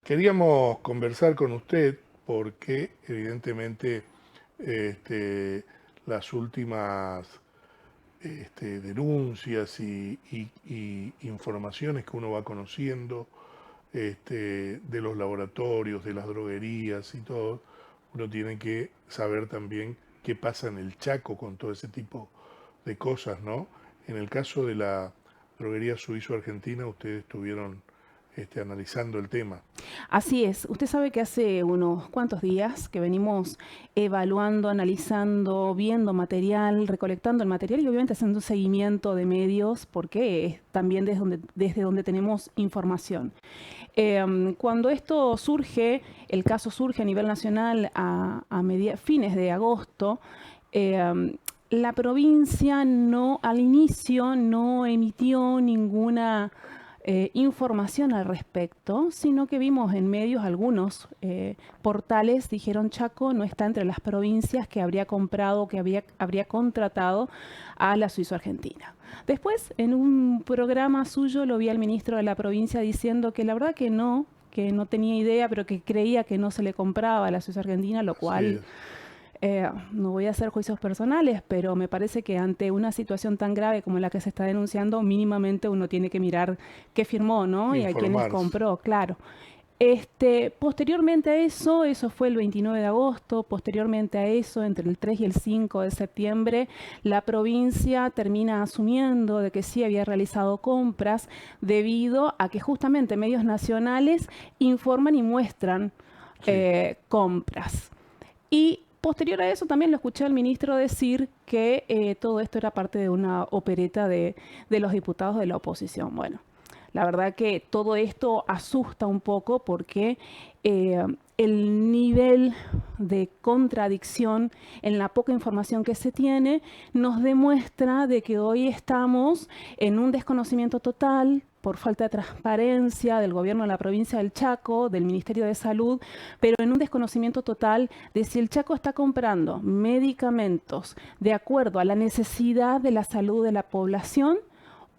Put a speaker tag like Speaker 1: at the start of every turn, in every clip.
Speaker 1: Queríamos conversar con usted porque evidentemente las últimas denuncias y informaciones que uno va conociendo de los laboratorios, de las droguerías y todo, uno tiene que saber también qué pasa en el Chaco con todo ese tipo de cosas, ¿no? En el caso de la droguería suizo-argentina, ustedes estuvieron analizando el tema.
Speaker 2: Así es, usted sabe que hace unos cuantos días que venimos evaluando, analizando, viendo material, recolectando el material y obviamente haciendo un seguimiento de medios porque es también desde donde tenemos información. Cuando esto surge, el caso surge a nivel nacional a fines de agosto, la provincia al inicio no emitió ninguna información al respecto, sino que vimos en medios algunos portales dijeron Chaco no está entre las provincias que habría comprado, habría contratado a la Suizo-Argentina. Después, en un programa suyo, lo vi al ministro de la provincia diciendo que la verdad que no tenía idea, pero que creía que no se le compraba a la Suizo-Argentina, lo
Speaker 1: Así
Speaker 2: cual
Speaker 1: es,
Speaker 2: no voy a hacer juicios personales, pero me parece que ante una situación tan grave como la que se está denunciando, mínimamente uno tiene que mirar qué firmó, ¿no? Y a quiénes
Speaker 1: informarse.
Speaker 2: compró, claro. Posteriormente a eso fue el 29 de agosto, posteriormente a eso, entre el 3 y el 5 de septiembre, la provincia termina asumiendo de que sí había realizado compras debido a que justamente medios nacionales informan y muestran
Speaker 1: Sí,
Speaker 2: compras. Y posterior a eso también lo escuché al ministro decir que todo esto era parte de una opereta de los diputados de la oposición. Bueno, la verdad que todo esto asusta un poco porque eh, el nivel de contradicción en la poca información que se tiene nos demuestra de que hoy estamos en un desconocimiento total por falta de transparencia del gobierno de la provincia del Chaco, del Ministerio de Salud, pero en un desconocimiento total de si el Chaco está comprando medicamentos de acuerdo a la necesidad de la salud de la población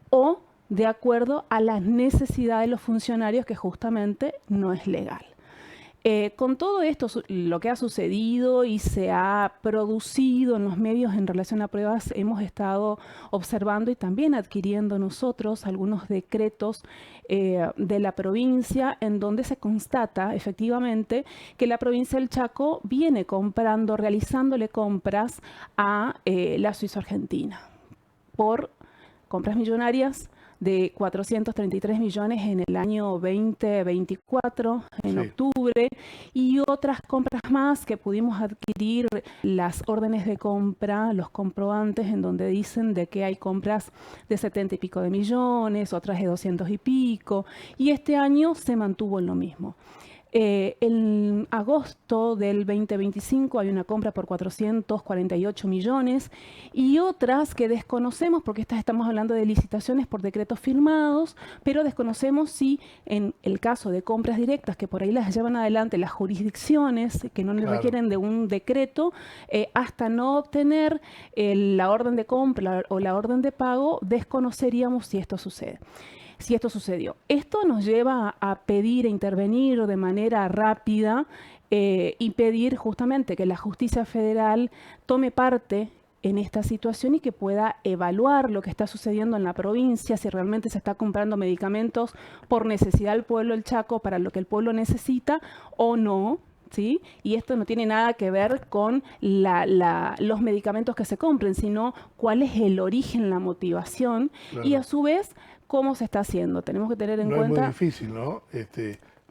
Speaker 2: o de acuerdo a las necesidades de los funcionarios, que justamente no es legal. Con todo esto, lo que ha sucedido y se ha producido en los medios en relación a pruebas, hemos estado observando y también adquiriendo nosotros algunos decretos de la provincia en donde se constata efectivamente que la provincia del Chaco viene comprando, realizándole compras a la Suiza Argentina por compras millonarias de 433 millones en el año 2024, en
Speaker 1: sí,
Speaker 2: octubre, y otras compras más que pudimos adquirir, las órdenes de compra, los comprobantes en donde dicen de que hay compras de 70 y pico de millones, otras de 200 y pico, y este año se mantuvo en lo mismo. En agosto del 2025 hay una compra por 448 millones y otras que desconocemos, porque estas estamos hablando de licitaciones por decretos firmados, pero desconocemos si en el caso de compras directas, que por ahí las llevan adelante las jurisdicciones, que no
Speaker 1: claro.
Speaker 2: requieren de un decreto, hasta no obtener la orden de compra o la orden de pago, desconoceríamos si esto sucedió. Esto nos lleva a pedir e intervenir de manera rápida y pedir justamente que la justicia federal tome parte en esta situación y que pueda evaluar lo que está sucediendo en la provincia, si realmente se está comprando medicamentos por necesidad del pueblo del Chaco, para lo que el pueblo necesita o no. ¿Sí? Y esto no tiene nada que ver con los medicamentos que se compren, sino cuál es el origen, la motivación y a
Speaker 1: Claro.
Speaker 2: su vez cómo se está haciendo. Tenemos que tener en
Speaker 1: No es muy
Speaker 2: cuenta,
Speaker 1: difícil, ¿no?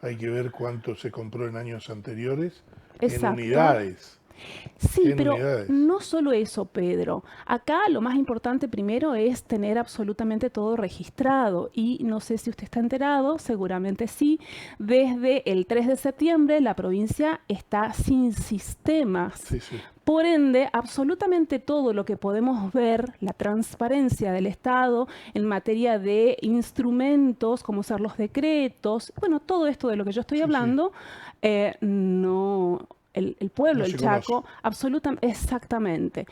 Speaker 1: Hay que ver cuánto se compró en años anteriores en
Speaker 2: exacto.
Speaker 1: unidades,
Speaker 2: Sí,
Speaker 1: en
Speaker 2: pero
Speaker 1: unidades.
Speaker 2: no solo eso, Pedro. Acá lo más importante primero es tener absolutamente todo registrado. Y no sé si usted está enterado, seguramente sí. Desde el 3 de septiembre la provincia está sin sistemas.
Speaker 1: Sí, sí,
Speaker 2: Por ende, absolutamente todo lo que podemos ver, la transparencia del Estado en materia de instrumentos, como ser los decretos, bueno, todo esto de lo que yo estoy
Speaker 1: sí, sí.
Speaker 2: hablando, no, el pueblo,
Speaker 1: No
Speaker 2: el
Speaker 1: se conoce.
Speaker 2: Chaco, absolutamente, exactamente.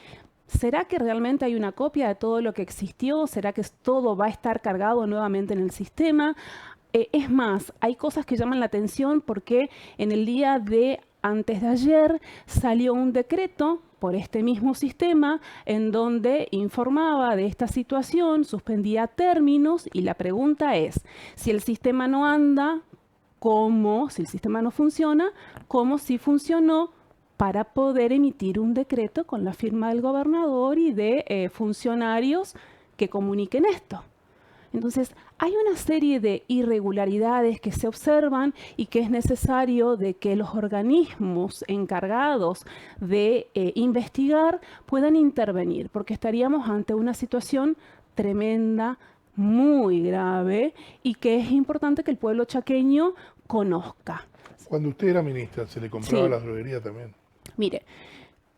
Speaker 2: ¿Será que realmente hay una copia de todo lo que existió? ¿Será que todo va a estar cargado nuevamente en el sistema? es más, hay cosas que llaman la atención porque en el día de antes de ayer salió un decreto por este mismo sistema en donde informaba de esta situación, suspendía términos y la pregunta es, si el sistema no anda, ¿cómo? Si el sistema no funciona, ¿cómo si funcionó? Para poder emitir un decreto con la firma del gobernador y de funcionarios que comuniquen esto. Entonces, hay una serie de irregularidades que se observan y que es necesario de que los organismos encargados de investigar puedan intervenir, porque estaríamos ante una situación tremenda, muy grave, y que es importante que el pueblo chaqueño conozca.
Speaker 1: Cuando usted era ministra, ¿se le compraba
Speaker 2: Sí.
Speaker 1: a las droguerías también?
Speaker 2: Mire,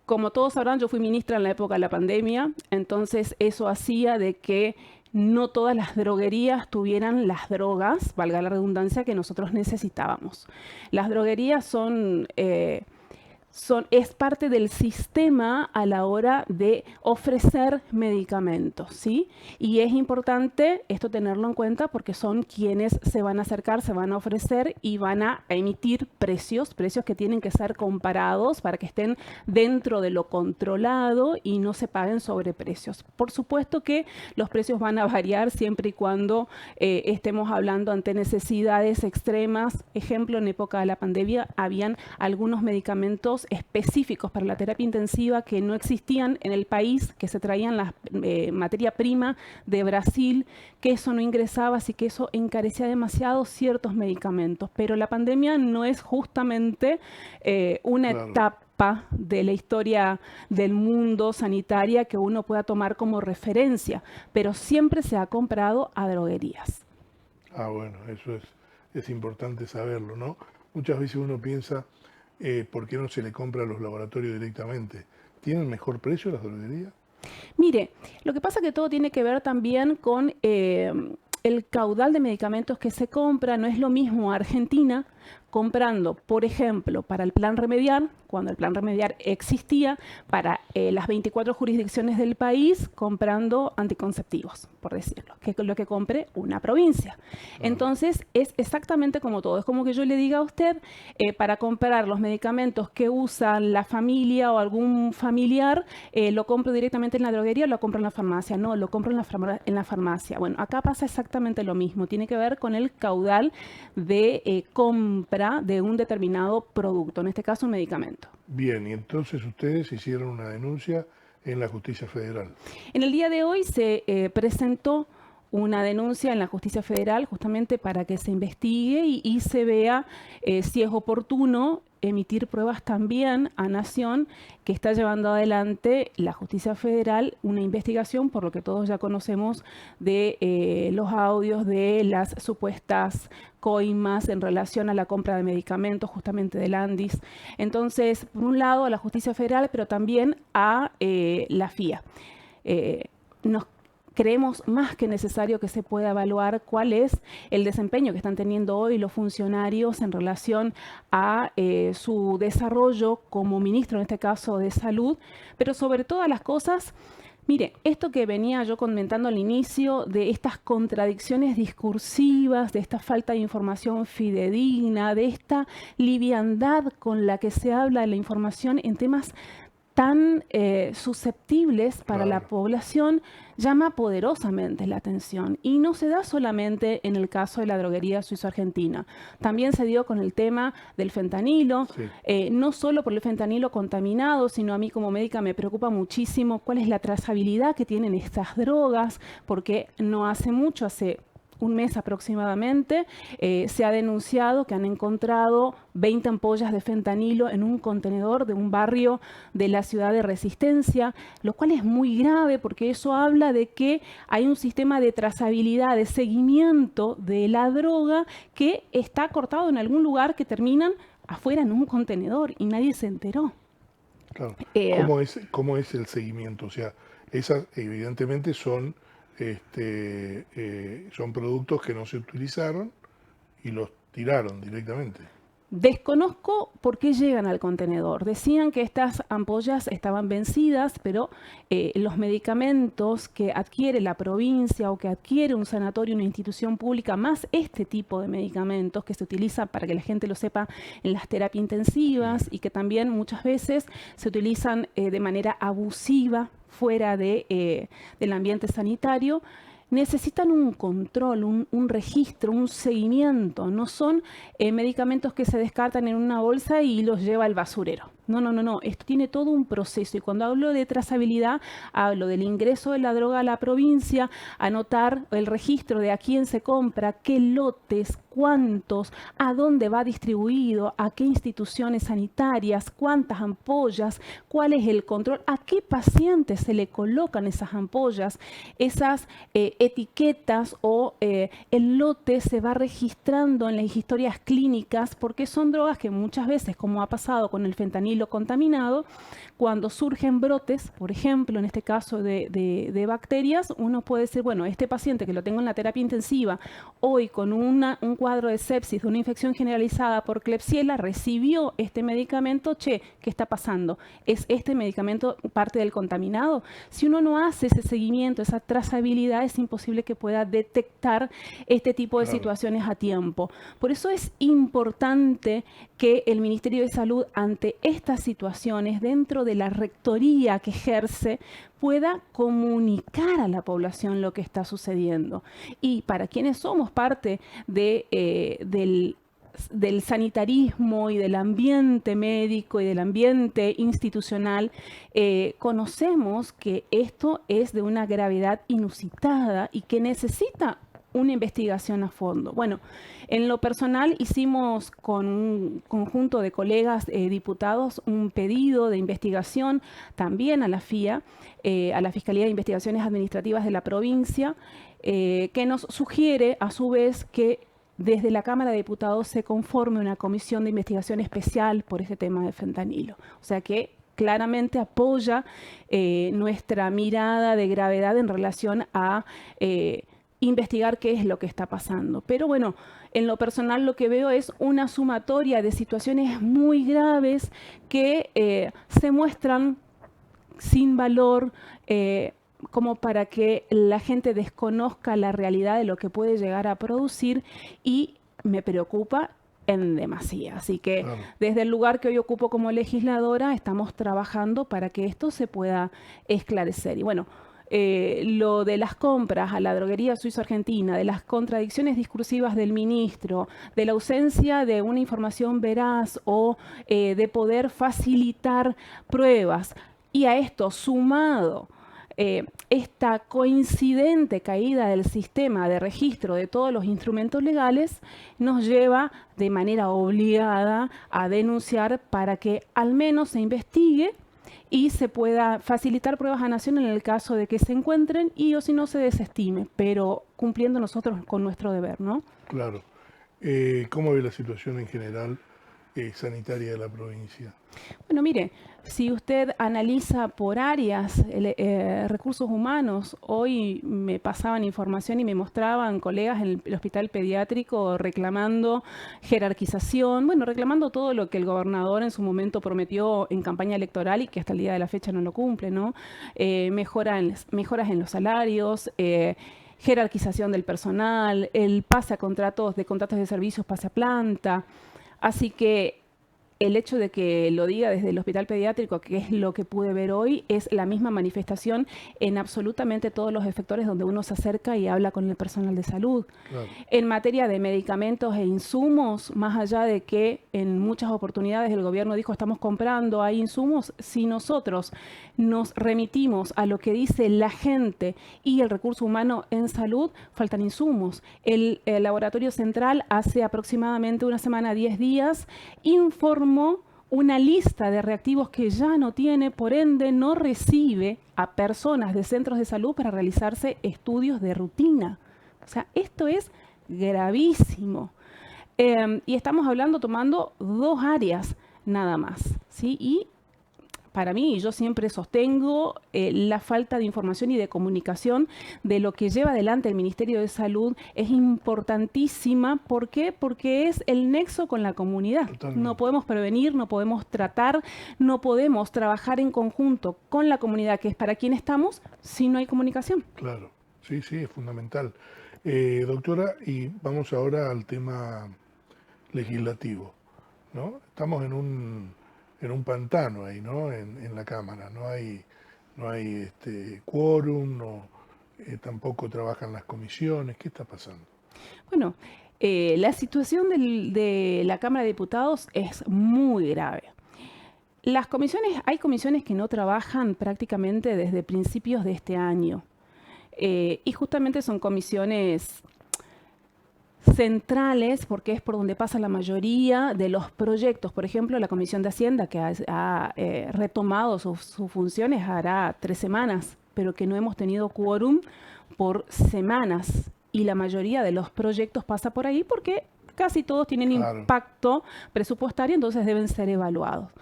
Speaker 2: como todos sabrán, yo fui ministra en la época de la pandemia, entonces eso hacía de que no todas las droguerías tuvieran las drogas, valga la redundancia, que nosotros necesitábamos. Las droguerías es parte del sistema a la hora de ofrecer medicamentos, ¿sí? Y es importante esto tenerlo en cuenta porque son quienes se van a acercar, se van a ofrecer y van a emitir precios que tienen que ser comparados para que estén dentro de lo controlado y no se paguen sobreprecios. Por supuesto que los precios van a variar siempre y cuando estemos hablando ante necesidades extremas. Ejemplo, en época de la pandemia habían algunos medicamentos específicos para la terapia intensiva que no existían en el país, que se traían la materia prima de Brasil, que eso no ingresaba, así que eso encarecía demasiado ciertos medicamentos. Pero la pandemia no es justamente una
Speaker 1: Claro.
Speaker 2: etapa de la historia del mundo sanitaria que uno pueda tomar como referencia, pero siempre se ha comprado a droguerías.
Speaker 1: Ah, bueno, eso es importante saberlo, ¿no? Muchas veces uno piensa, ¿por qué no se le compra a los laboratorios directamente? ¿Tienen mejor precio las droguerías?
Speaker 2: Mire, lo que pasa es que todo tiene que ver también con el caudal de medicamentos que se compra. No es lo mismo Argentina comprando, por ejemplo, para el Plan Remediar, cuando el Plan Remediar existía, para las 24 jurisdicciones del país, comprando anticonceptivos, por decirlo, que es lo que compre una provincia. Entonces, es exactamente como todo. Es como que yo le diga a usted, para comprar los medicamentos que usa la familia o algún familiar, lo compro directamente en la droguería o lo compro en la farmacia. No, lo compro en la farmacia. Bueno, acá pasa exactamente lo mismo. Tiene que ver con el caudal de compra de un determinado producto, en este caso un medicamento.
Speaker 1: Bien, y entonces ustedes hicieron una denuncia en la Justicia Federal.
Speaker 2: En el día de hoy se presentó una denuncia en la Justicia Federal justamente para que se investigue y se vea si es oportuno emitir pruebas también a Nación, que está llevando adelante la Justicia Federal una investigación, por lo que todos ya conocemos, de los audios de las supuestas coimas en relación a la compra de medicamentos justamente del Andis. Entonces, por un lado a la Justicia Federal, pero también a la FIA. Nos creemos más que necesario que se pueda evaluar cuál es el desempeño que están teniendo hoy los funcionarios en relación a su desarrollo como ministro, en este caso de Salud, pero sobre todas las cosas, mire, esto que venía yo comentando al inicio de estas contradicciones discursivas, de esta falta de información fidedigna, de esta liviandad con la que se habla de la información en temas tan susceptibles para la población, llama poderosamente la atención. Y no se da solamente en el caso de la droguería suizo-argentina. También se dio con el tema del fentanilo, no solo por el fentanilo contaminado, sino a mí como médica me preocupa muchísimo cuál es la trazabilidad que tienen estas drogas, porque no hace mucho, hace un mes aproximadamente, se ha denunciado que han encontrado 20 ampollas de fentanilo en un contenedor de un barrio de la ciudad de Resistencia, lo cual es muy grave porque eso habla de que hay un sistema de trazabilidad, de seguimiento de la droga que está cortado en algún lugar que terminan afuera en un contenedor y nadie se enteró.
Speaker 1: Claro. ¿Cómo es el seguimiento? O sea, esas evidentemente son productos que no se utilizaron y los tiraron directamente.
Speaker 2: Desconozco por qué llegan al contenedor. Decían que estas ampollas estaban vencidas, pero los medicamentos que adquiere la provincia o que adquiere un sanatorio, una institución pública, más este tipo de medicamentos que se utiliza, para que la gente lo sepa, en las terapias intensivas y que también muchas veces se utilizan de manera abusiva fuera del ambiente sanitario, necesitan un control, un registro, un seguimiento. No son medicamentos que se descartan en una bolsa y los lleva al basurero. No, no, no, no. Esto tiene todo un proceso. Y cuando hablo de trazabilidad, hablo del ingreso de la droga a la provincia, anotar el registro de a quién se compra, qué lotes, cuántos, a dónde va distribuido, a qué instituciones sanitarias, cuántas ampollas, cuál es el control, a qué pacientes se le colocan esas ampollas, esas etiquetas o el lote se va registrando en las historias clínicas, porque son drogas que muchas veces, como ha pasado con el fentanilo contaminado, cuando surgen brotes, por ejemplo, en este caso de bacterias, uno puede decir, bueno, este paciente que lo tengo en la terapia intensiva, hoy con un cuadro de sepsis, de una infección generalizada por Klebsiella, recibió este medicamento, ¿qué está pasando? ¿Es este medicamento parte del contaminado? Si uno no hace ese seguimiento, esa trazabilidad, es imposible que pueda detectar este tipo de situaciones a tiempo. Por eso es importante que el Ministerio de Salud, ante estas situaciones, dentro de la rectoría que ejerce, pueda comunicar a la población lo que está sucediendo. Y para quienes somos parte del sanitarismo y del ambiente médico y del ambiente institucional, conocemos que esto es de una gravedad inusitada y que necesita una investigación a fondo. Bueno, en lo personal hicimos con un conjunto de colegas diputados un pedido de investigación también a la FIA, a la Fiscalía de Investigaciones Administrativas de la provincia, que nos sugiere a su vez que desde la Cámara de Diputados se conforme una comisión de investigación especial por este tema de fentanilo. O sea que claramente apoya nuestra mirada de gravedad en relación a investigar qué es lo que está pasando. Pero bueno, en lo personal lo que veo es una sumatoria de situaciones muy graves que se muestran sin valor, como para que la gente desconozca la realidad de lo que puede llegar a producir, y me preocupa en demasía. Así que desde el lugar que hoy ocupo como legisladora estamos trabajando para que esto se pueda esclarecer. Y bueno, lo de las compras a la droguería suizo-argentina, de las contradicciones discursivas del ministro, de la ausencia de una información veraz o de poder facilitar pruebas, y a esto sumado esta coincidente caída del sistema de registro de todos los instrumentos legales, nos lleva de manera obligada a denunciar para que al menos se investigue y se pueda facilitar pruebas a Nación en el caso de que se encuentren, y o si no se desestime, pero cumpliendo nosotros con nuestro deber, ¿no?
Speaker 1: Claro. ¿Cómo ve la situación en general sanitaria de la provincia?
Speaker 2: Bueno, mire, si usted analiza por áreas, recursos humanos, hoy me pasaban información y me mostraban colegas en el hospital pediátrico reclamando jerarquización, bueno, reclamando todo lo que el gobernador en su momento prometió en campaña electoral y que hasta el día de la fecha no lo cumple, ¿no? Mejoras en los salarios, jerarquización del personal, el pase a contratos de servicios, pase a planta. Así que el hecho de que lo diga desde el hospital pediátrico, que es lo que pude ver hoy, es la misma manifestación en absolutamente todos los efectores donde uno se acerca y habla con el personal de salud. Claro. En materia de medicamentos e insumos, más allá de que en muchas oportunidades el gobierno dijo estamos comprando, hay insumos, si nosotros nos remitimos a lo que dice la gente y el recurso humano en salud, faltan insumos. El Laboratorio Central hace aproximadamente una semana, 10 días, informó una lista de reactivos que ya no tiene, por ende no recibe a personas de centros de salud para realizarse estudios de rutina. O sea, esto es gravísimo. Y estamos hablando, tomando dos áreas nada más, ¿sí? Y para mí, y yo siempre sostengo la falta de información y de comunicación de lo que lleva adelante el Ministerio de Salud es importantísima. ¿Por qué? Porque es el nexo con la comunidad.
Speaker 1: Totalmente.
Speaker 2: No podemos prevenir, no podemos tratar, no podemos trabajar en conjunto con la comunidad, que es para quien estamos, si no hay comunicación.
Speaker 1: Claro, sí, sí, es fundamental. Doctora, y vamos ahora al tema legislativo, ¿no? Estamos en un pantano ahí, ¿no? En la Cámara, no hay quórum, tampoco trabajan las comisiones. ¿Qué está pasando?
Speaker 2: Bueno, la situación de la Cámara de Diputados es muy grave. Hay comisiones que no trabajan prácticamente desde principios de este año. Y justamente son comisiones centrales porque es por donde pasa la mayoría de los proyectos. Por ejemplo, la Comisión de Hacienda, que ha retomado sus funciones hará 3 semanas, pero que no hemos tenido quórum por semanas. Y la mayoría de los proyectos pasa por ahí porque casi todos tienen impacto presupuestario, entonces deben ser evaluados.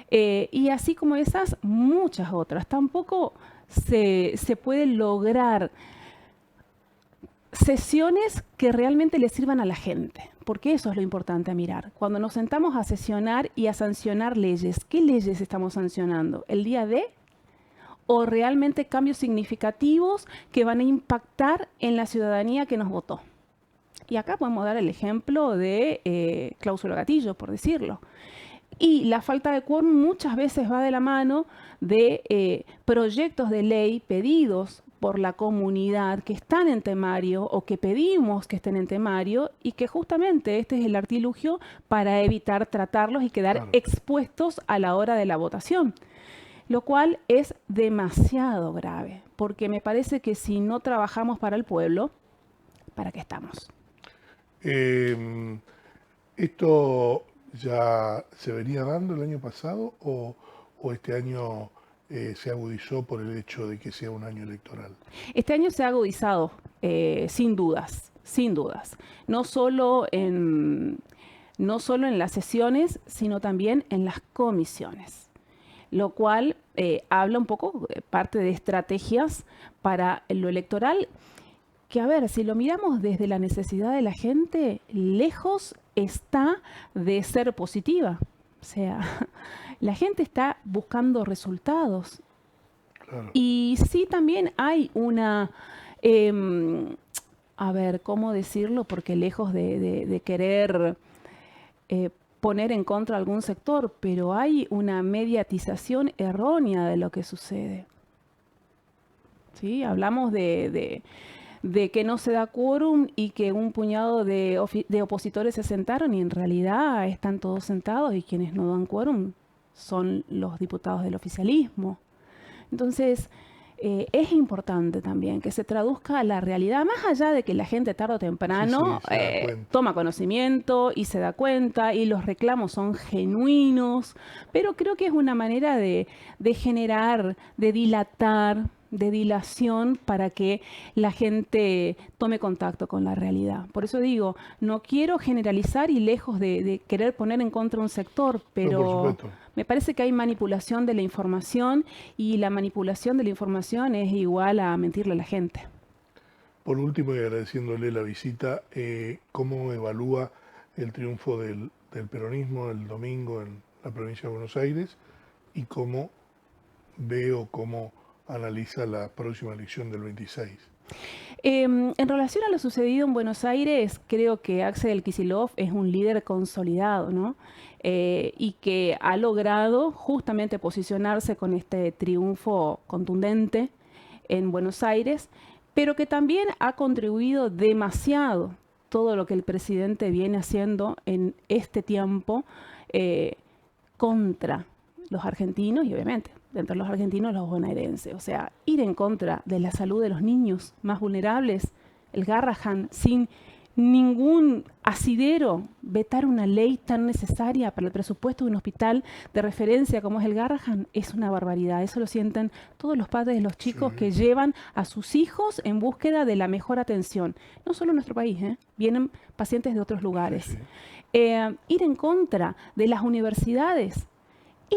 Speaker 2: Y así como esas, muchas otras. Tampoco se puede lograr sesiones que realmente le sirvan a la gente, porque eso es lo importante a mirar. Cuando nos sentamos a sesionar y a sancionar leyes, ¿qué leyes estamos sancionando? ¿El día D? ¿O realmente cambios significativos que van a impactar en la ciudadanía que nos votó? Y acá podemos dar el ejemplo de cláusula gatillo, por decirlo. Y la falta de quórum muchas veces va de la mano de proyectos de ley pedidos por la comunidad que están en temario o que pedimos que estén en temario y que justamente este es el artilugio para evitar tratarlos y quedar expuestos a la hora de la votación. Lo cual es demasiado grave, porque me parece que si no trabajamos para el pueblo, ¿para qué estamos?
Speaker 1: ¿Esto ya se venía dando el año pasado o este año se agudizó por el hecho de que sea un año electoral?
Speaker 2: Este año se ha agudizado, sin dudas, sin dudas. No solo en las sesiones, sino también en las comisiones. Lo cual habla un poco, parte de estrategias para lo electoral, que a ver, si lo miramos desde la necesidad de la gente, lejos está de ser positiva. O sea, la gente está buscando resultados.
Speaker 1: Claro.
Speaker 2: Y sí también hay una, a ver, ¿cómo decirlo? Porque lejos de querer poner en contra algún sector, pero hay una mediatización errónea de lo que sucede. ¿Sí? Hablamos de que no se da quórum y que un puñado de opositores se sentaron y en realidad están todos sentados y quienes no dan quórum son los diputados del oficialismo. Entonces, es importante también que se traduzca a la realidad, más allá de que la gente tarde o temprano toma conocimiento y se da cuenta y los reclamos son genuinos, pero creo que es una manera de generar, de dilatar, de dilación para que la gente tome contacto con la realidad. Por eso digo, no quiero generalizar y lejos de querer poner en contra un sector, pero me parece que hay manipulación de la información y la manipulación de la información es igual a mentirle a la gente.
Speaker 1: Por último, y agradeciéndole la visita, ¿cómo evalúa el triunfo del peronismo el domingo en la provincia de Buenos Aires y cómo cómo analiza la próxima elección del 26?
Speaker 2: En relación a lo sucedido en Buenos Aires, creo que Axel Kicillof es un líder consolidado, ¿no? Y que ha logrado justamente posicionarse con este triunfo contundente en Buenos Aires, pero que también ha contribuido demasiado todo lo que el presidente viene haciendo en este tiempo contra los argentinos y obviamente dentro de los argentinos los bonaerenses. O sea, ir en contra de la salud de los niños más vulnerables, el Garrahan, sin ningún asidero, vetar una ley tan necesaria para el presupuesto de un hospital de referencia como es el Garrahan, es una barbaridad. Eso lo sienten todos los padres de los chicos que llevan a sus hijos en búsqueda de la mejor atención. No solo en nuestro país, vienen pacientes de otros lugares. Ir en contra de las universidades.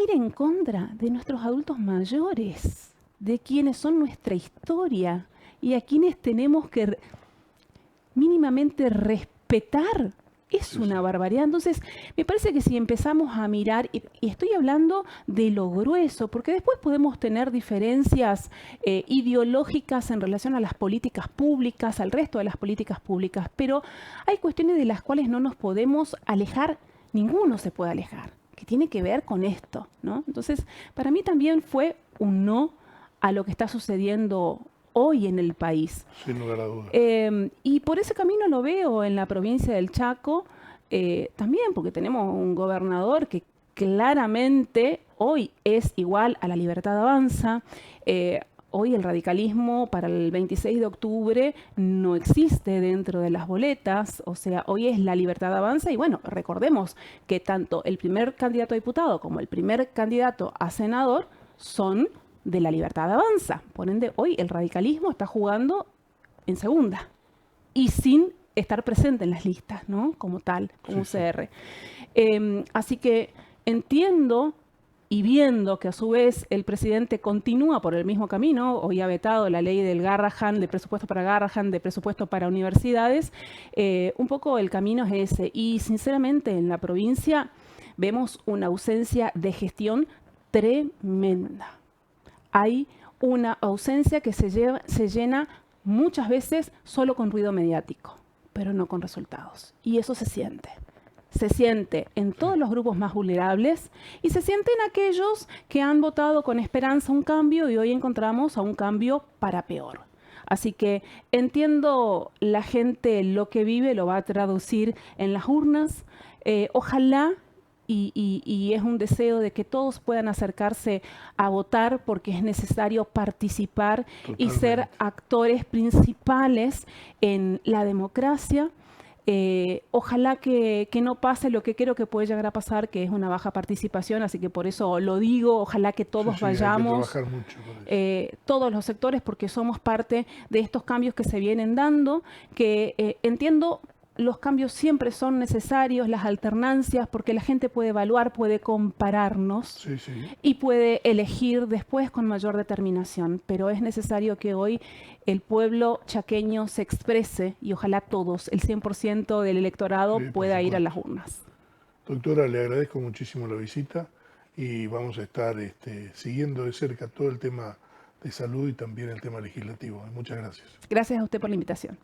Speaker 2: ir en contra de nuestros adultos mayores, de quienes son nuestra historia y a quienes tenemos que mínimamente respetar. Es
Speaker 1: Sí,
Speaker 2: una
Speaker 1: sí.
Speaker 2: barbaridad. Entonces, me parece que si empezamos a mirar, y estoy hablando de lo grueso, porque después podemos tener diferencias ideológicas en relación a las políticas públicas, al resto de las políticas públicas, pero hay cuestiones de las cuales no nos podemos alejar, ninguno se puede alejar, que tiene que ver con esto, ¿no? Entonces, para mí también fue un no a lo que está sucediendo hoy en el país.
Speaker 1: Sin lugar a dudas.
Speaker 2: Y por ese camino lo veo en la provincia del Chaco, también porque tenemos un gobernador que claramente hoy es igual a La Libertad Avanza. Hoy el radicalismo para el 26 de octubre no existe dentro de las boletas, o sea, hoy es La Libertad Avanza y bueno, recordemos que tanto el primer candidato a diputado como el primer candidato a senador son de La Libertad Avanza. Por ende, hoy el radicalismo está jugando en segunda y sin estar presente en las listas, ¿no? Como tal, como
Speaker 1: Sí, sí.
Speaker 2: UCR. Así que entiendo y viendo que a su vez el presidente continúa por el mismo camino, hoy ha vetado la ley del Garrahan, de presupuesto para Garrahan, de presupuesto para universidades, un poco el camino es ese. Y sinceramente en la provincia vemos una ausencia de gestión tremenda. Hay una ausencia que se llena muchas veces solo con ruido mediático, pero no con resultados. Y eso se siente. Se siente en todos los grupos más vulnerables y se siente en aquellos que han votado con esperanza un cambio y hoy encontramos a un cambio para peor. Así que entiendo la gente lo que vive, lo va a traducir en las urnas. Ojalá y es un deseo de que todos puedan acercarse a votar porque es necesario participar y ser
Speaker 1: Totalmente.
Speaker 2: actores principales en la democracia. Ojalá que no pase lo que creo que puede llegar a pasar, que es una baja participación, así que por eso lo digo, ojalá que
Speaker 1: Sí,
Speaker 2: todos
Speaker 1: sí, hay que
Speaker 2: vayamos,
Speaker 1: trabajar mucho por eso.
Speaker 2: todos los sectores, porque somos parte de estos cambios que se vienen dando, que entiendo los cambios siempre son necesarios, las alternancias, porque la gente puede evaluar, puede compararnos
Speaker 1: Sí, sí.
Speaker 2: y puede elegir después con mayor determinación. Pero es necesario que hoy el pueblo chaqueño se exprese y ojalá todos, el 100% del electorado,
Speaker 1: Sí, por
Speaker 2: pueda ir a las
Speaker 1: supuesto.
Speaker 2: urnas.
Speaker 1: Doctora, le agradezco muchísimo la visita y vamos a estar siguiendo de cerca todo el tema de salud y también el tema legislativo. Muchas gracias.
Speaker 2: Gracias a usted por la invitación.